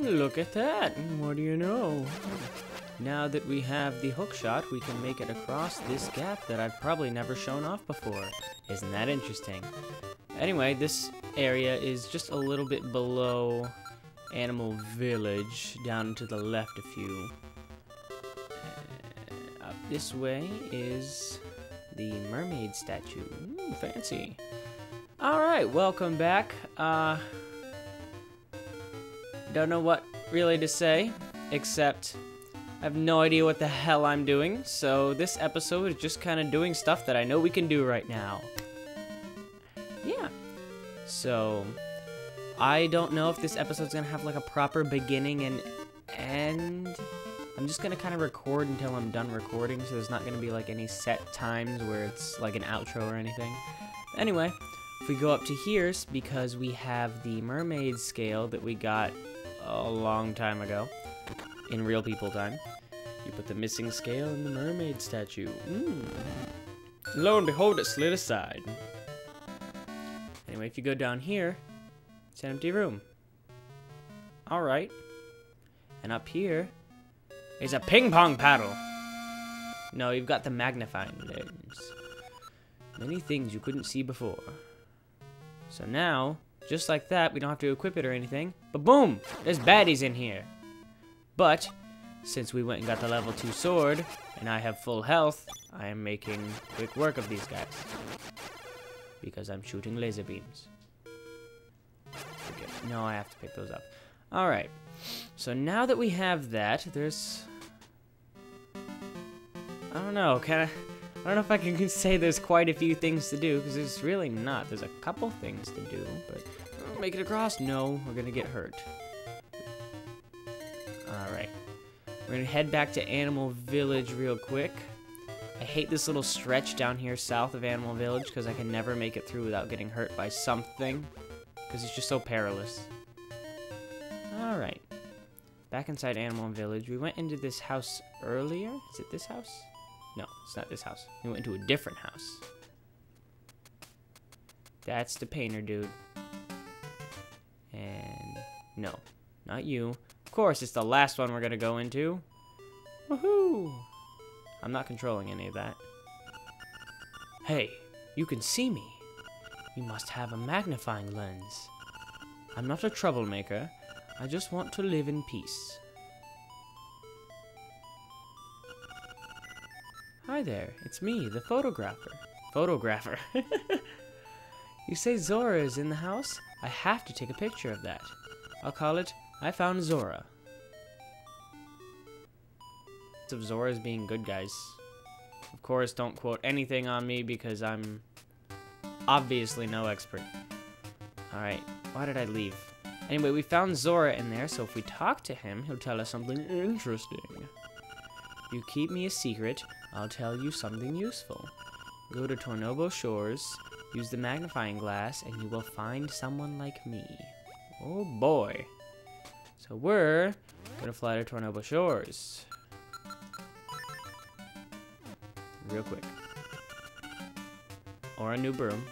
Look at that. What do you know? Now that we have the hook shot, we can make it across this gap that I've probably never shown off before. Isn't that interesting? Anyway, this area is just a little bit below Animal Village, down to the left a few. Up this way is the Mermaid Statue. Ooh, fancy. Alright, welcome back. Don't know what really to say, except I have no idea what the hell I'm doing, so this episode is just kind of doing stuff that I know we can do right now. Yeah. So, I don't know if this episode's gonna have like a proper beginning and end. I'm just gonna kind of record until I'm done recording, so there's not gonna be like any set times where it's like an outro or anything. Anyway, if we go up to here, because we have the mermaid scale that we got a long time ago, in real people time. You put the missing scale in the mermaid statue. Lo and behold, it slid aside. Anyway, if you go down here, it's an empty room. Alright. And up here is a ping pong paddle. No, you've got the magnifying lens. Many things you couldn't see before. So now, just like that, we don't have to equip it or anything. But boom! There's baddies in here. But, since we went and got the level 2 sword, and I have full health, I am making quick work of these guys. Because I'm shooting laser beams. No, I have to pick those up. Alright. So now that we have that, there's... I don't know, I don't know if I can say there's quite a few things to do, because there's really not. There's a couple things to do, but... Make it across? No, we're gonna get hurt. Alright. We're gonna head back to Animal Village real quick. I hate this little stretch down here south of Animal Village because I can never make it through without getting hurt by something. Because it's just so perilous. Alright. Back inside Animal Village. We went into this house earlier. Is it this house? No, it's not this house. We went into a different house. That's the painter dude. And no, not you. Of course, it's the last one we're gonna go into. Woohoo! I'm not controlling any of that. Hey, you can see me. You must have a magnifying lens. I'm not a troublemaker. I just want to live in peace. Hi there, it's me, the photographer. Photographer. You say Zora is in the house? I have to take a picture of that. I'll call it, I found Zora. Of Zora's being good guys. Of course, don't quote anything on me because I'm obviously no expert. Alright, why did I leave? Anyway, we found Zora in there, so if we talk to him, he'll tell us something interesting. If you keep me a secret, I'll tell you something useful. Go to Tornobo Shores, use the magnifying glass, and you will find someone like me. Oh boy. So we're gonna fly to Tornobo Shores. Real quick. Or a new broom.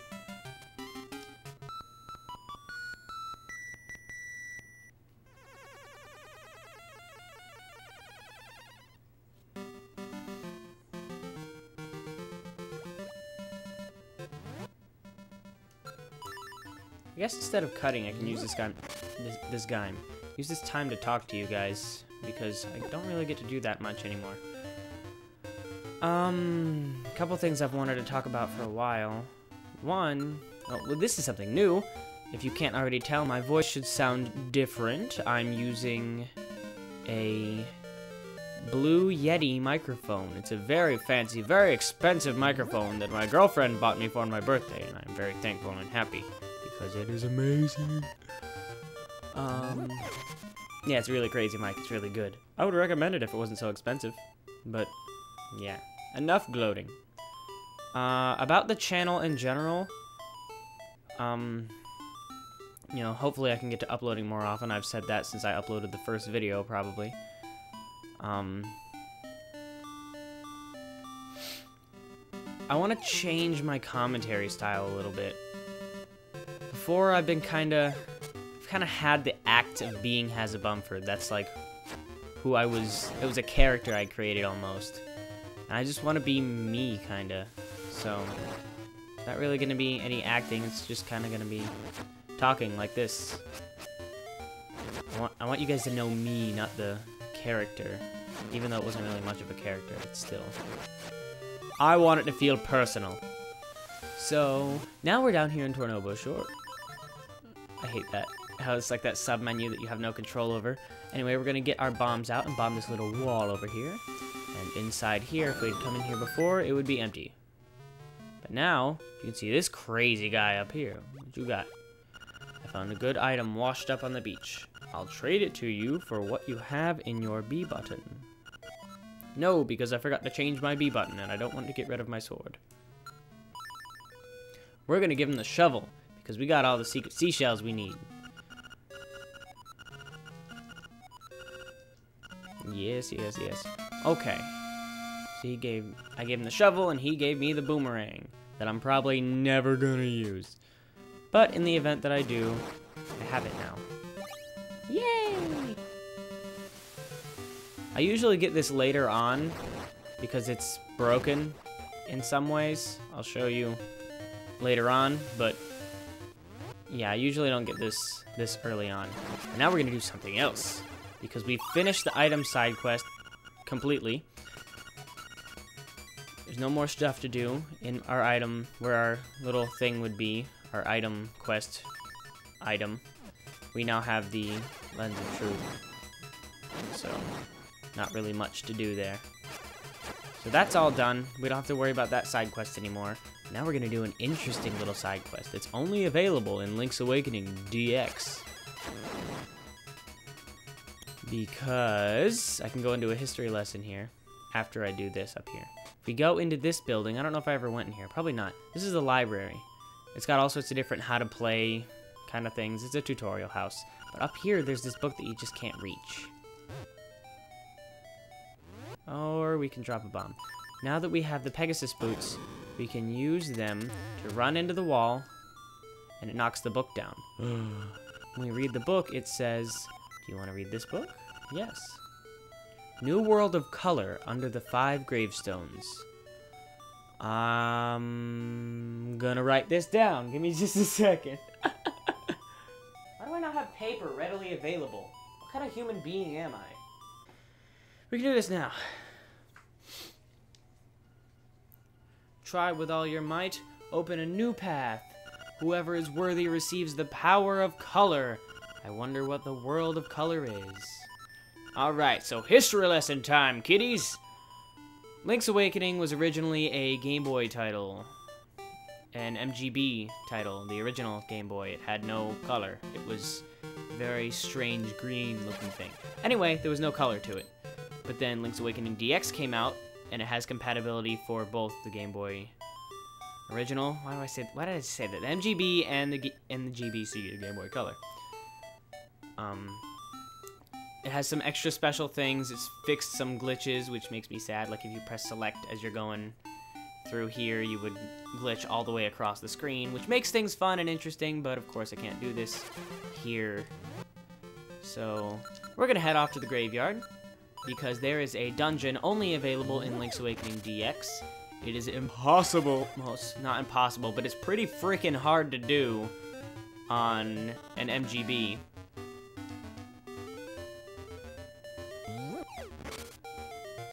I guess instead of cutting, I can use this guy. Use this time to talk to you guys because I don't really get to do that much anymore. Couple things I've wanted to talk about for a while. One, well, this is something new. If you can't already tell, my voice should sound different. I'm using a Blue Yeti microphone. It's a very fancy, very expensive microphone that my girlfriend bought me for my birthday, and I'm very thankful and happy because it is amazing. Yeah, it's a really crazy mic. It's really good. I would recommend it if it wasn't so expensive, but yeah. Enough gloating. About the channel in general, you know, hopefully I can get to uploading more often. I've said that since I uploaded the first video, probably. I want to change my commentary style a little bit. Before, I've been kinda... kind of had the act of being Hazabumford. That's like who I was. It was a character I created almost. And I just want to be me, kind of. So, not really going to be any acting. It's just kind of going to be talking like this. I want you guys to know me, not the character. Even though it wasn't really much of a character, it's still. I want it to feel personal. So, now we're down here in Tornobo Shore. I hate that. How it's like that sub-menu that you have no control over. Anyway, we're going to get our bombs out and bomb this little wall over here. And inside here, if we'd come in here before, it would be empty. But now, you can see this crazy guy up here. What you got? I found a good item washed up on the beach. I'll trade it to you for what you have in your B button. No, because I forgot to change my B button, and I don't want to get rid of my sword. We're going to give him the shovel, because we got all the secret seashells we need. Yes, yes, yes. Okay. So I gave him the shovel, and he gave me the boomerang that I'm probably never gonna use. But in the event that I do, I have it now. Yay! I usually get this later on because it's broken in some ways. I'll show you later on, but yeah, I usually don't get this early on. And now we're gonna do something else because we finished the item side quest completely. There's no more stuff to do in our item where our little thing would be, our item quest item. We now have the Lens of Truth, so not really much to do there. So that's all done. We don't have to worry about that side quest anymore. Now we're gonna do an interesting little side quest that's only available in Link's Awakening DX. Because I can go into a history lesson here after I do this up here. If we go into this building, I don't know if I ever went in here. Probably not. This is the library. It's got all sorts of different how to play kind of things. It's a tutorial house. But up here, there's this book that you just can't reach. Or we can drop a bomb. Now that we have the Pegasus boots, we can use them to run into the wall, and it knocks the book down. When we read the book, it says, do you want to read this book? Yes. New World of Color under the 5 gravestones. I'm gonna write this down. Give me just a second. Why do I not have paper readily available? What kind of human being am I? We can do this now. Try with all your might. Open a new path. Whoever is worthy receives the power of color. I wonder what the world of color is. Alright, so history lesson time, kiddies! Link's Awakening was originally a Game Boy title. An MGB title, the original Game Boy. It had no color. It was a very strange green looking thing. Anyway, there was no color to it. But then Link's Awakening DX came out, and it has compatibility for both the Game Boy original. Why did I say that? The MGB and the GBC, the Game Boy Color. It has some extra special things. It's fixed some glitches, which makes me sad. Like if you press select as you're going through here, you would glitch all the way across the screen, which makes things fun and interesting, but of course I can't do this here. So we're gonna head off to the graveyard, because there is a dungeon only available in Link's Awakening DX. It is impossible, well, it's not impossible, but it's pretty freaking hard to do on an MGB.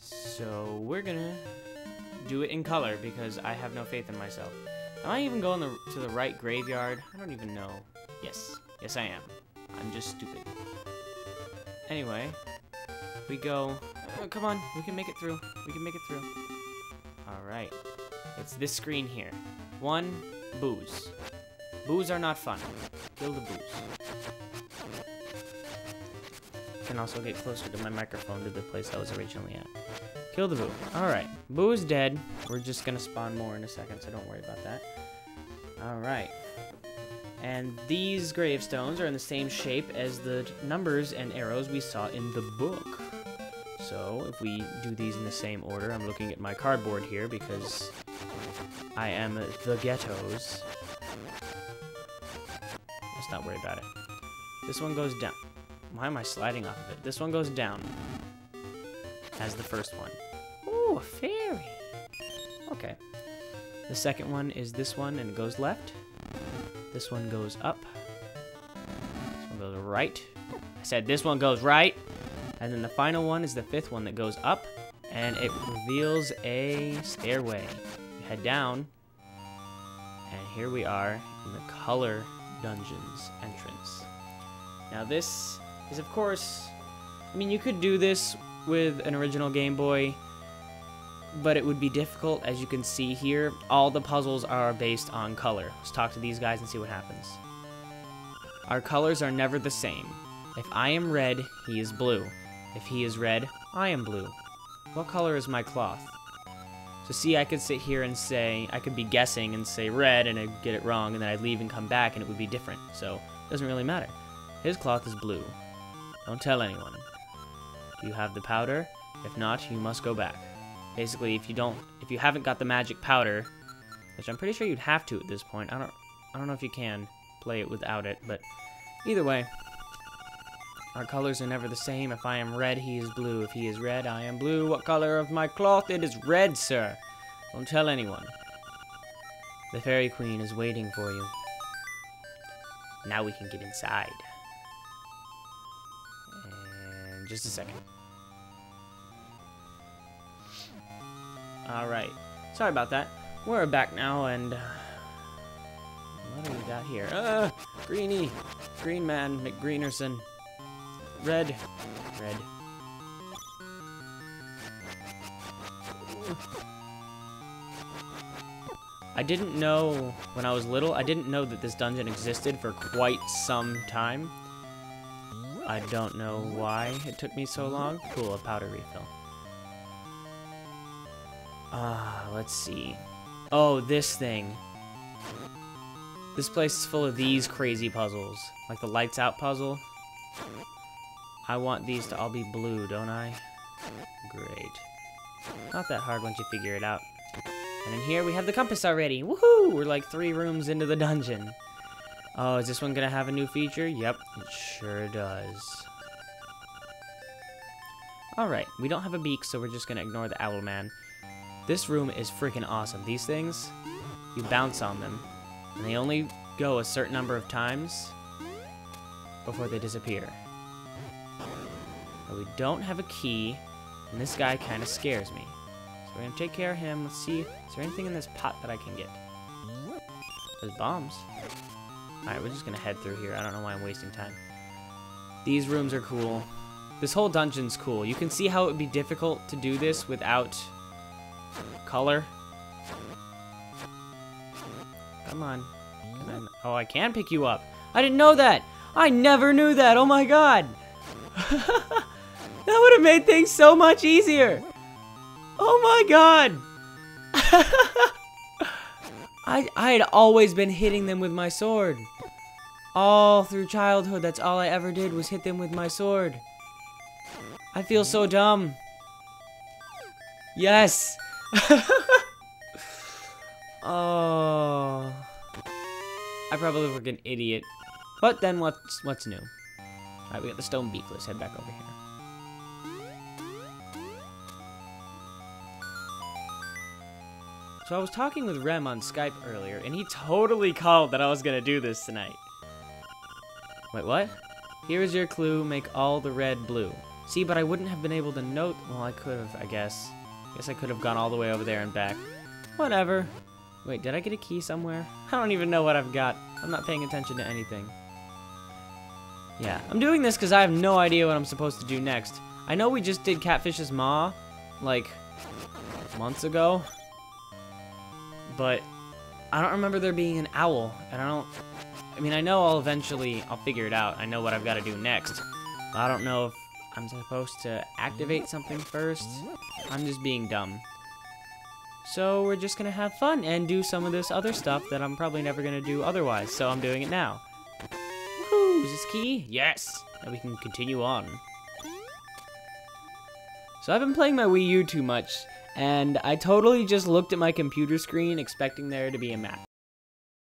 So we're gonna do it in color because I have no faith in myself. Am I even going to the right graveyard? I don't even know. Yes. Yes, I am. I'm just stupid. Anyway, we go. Oh, come on, we can make it through. We can make it through. Alright. It's this screen here. 1, booze. Boos are not fun. Kill the boos. I can also get closer to my microphone to the place I was originally at. Kill the boo. Alright. Boo is dead. We're just gonna spawn more in a second, so don't worry about that. Alright. And these gravestones are in the same shape as the numbers and arrows we saw in the book. So, if we do these in the same order, I'm looking at my cardboard here because I am the ghettos. Let's not worry about it. This one goes down. Why am I sliding off of it? This one goes down. As the first one. Ooh, a fairy. Okay. The second one is this one and goes left. This one goes up. This one goes right. I said this one goes right. And then the final one is the fifth one that goes up. And it reveals a stairway. You head down. And here we are in the color dungeons entrance. Now this is, of course, I mean, you could do this with an original Game Boy, but it would be difficult. As you can see here, all the puzzles are based on color. Let's talk to these guys and see what happens. Our colors are never the same. If I am red, he is blue. If he is red, I am blue. What color is my cloth? So see, I could sit here and say, I could be guessing and say red and I'd get it wrong, and then I'd leave and come back and it would be different. So it doesn't really matter. His cloth is blue. Don't tell anyone. Do you have the powder? If not, you must go back. Basically, if you haven't got the magic powder, which I'm pretty sure you'd have to at this point. I don't know if you can play it without it, but either way, our colors are never the same. If I am red, he is blue. If he is red, I am blue. What color of my cloth? It is red, sir. Don't tell anyone. The Fairy Queen is waiting for you. Now we can get inside. And just a second. Alright. Sorry about that. We're back now, and what do we got here? Greenie. Green Man, McGreenerson. Red. Red. I didn't know, when I was little, I didn't know that this dungeon existed for quite some time. I don't know why it took me so long. Cool, a powder refill. Let's see. Oh, this thing. This place is full of these crazy puzzles. Like the lights out puzzle. I want these to all be blue, don't I? Great. Not that hard once you figure it out. And in here we have the compass already. Woohoo! We're like 3 rooms into the dungeon. Oh, is this one gonna have a new feature? Yep, it sure does. Alright, we don't have a beak, so we're just gonna ignore the owl man. This room is freaking awesome. These things, you bounce on them, and they only go a certain number of times before they disappear. But we don't have a key, and this guy kind of scares me. So we're gonna take care of him. Let's see, is there anything in this pot that I can get? There's bombs. Alright, we're just gonna head through here. I don't know why I'm wasting time. These rooms are cool. This whole dungeon's cool. You can see how it would be difficult to do this without color. Come on. Oh, I can pick you up. I didn't know that. I never knew that. Oh my god. That would have made things so much easier. Oh my god. I had always been hitting them with my sword. All through childhood, that's all I ever did was hit them with my sword. I feel so dumb. Yes. Oh. I probably look like an idiot. But then what's new? Alright, we got the stone beak. Let's head back over here. So I was talking with Rem on Skype earlier, and he totally called that I was gonna do this tonight. Wait, what? Here is your clue, make all the red blue. See, but I wouldn't have been able to note. Well, I could have, I guess. Guess I could have gone all the way over there and back. Whatever. Wait, did I get a key somewhere? I don't even know what I've got. I'm not paying attention to anything. Yeah, I'm doing this because I have no idea what I'm supposed to do next. I know we just did Catfish's Maw, like, months ago. But I don't remember there being an owl. And I mean, I know I'll figure it out. I know what I've got to do next. But I don't know if I'm supposed to activate something first. I'm just being dumb. So we're just gonna have fun and do some of this other stuff that I'm probably never gonna do otherwise. So I'm doing it now. Woohoo! Is this key? Yes! Now we can continue on. So I've been playing my Wii U too much, and I totally just looked at my computer screen expecting there to be a map.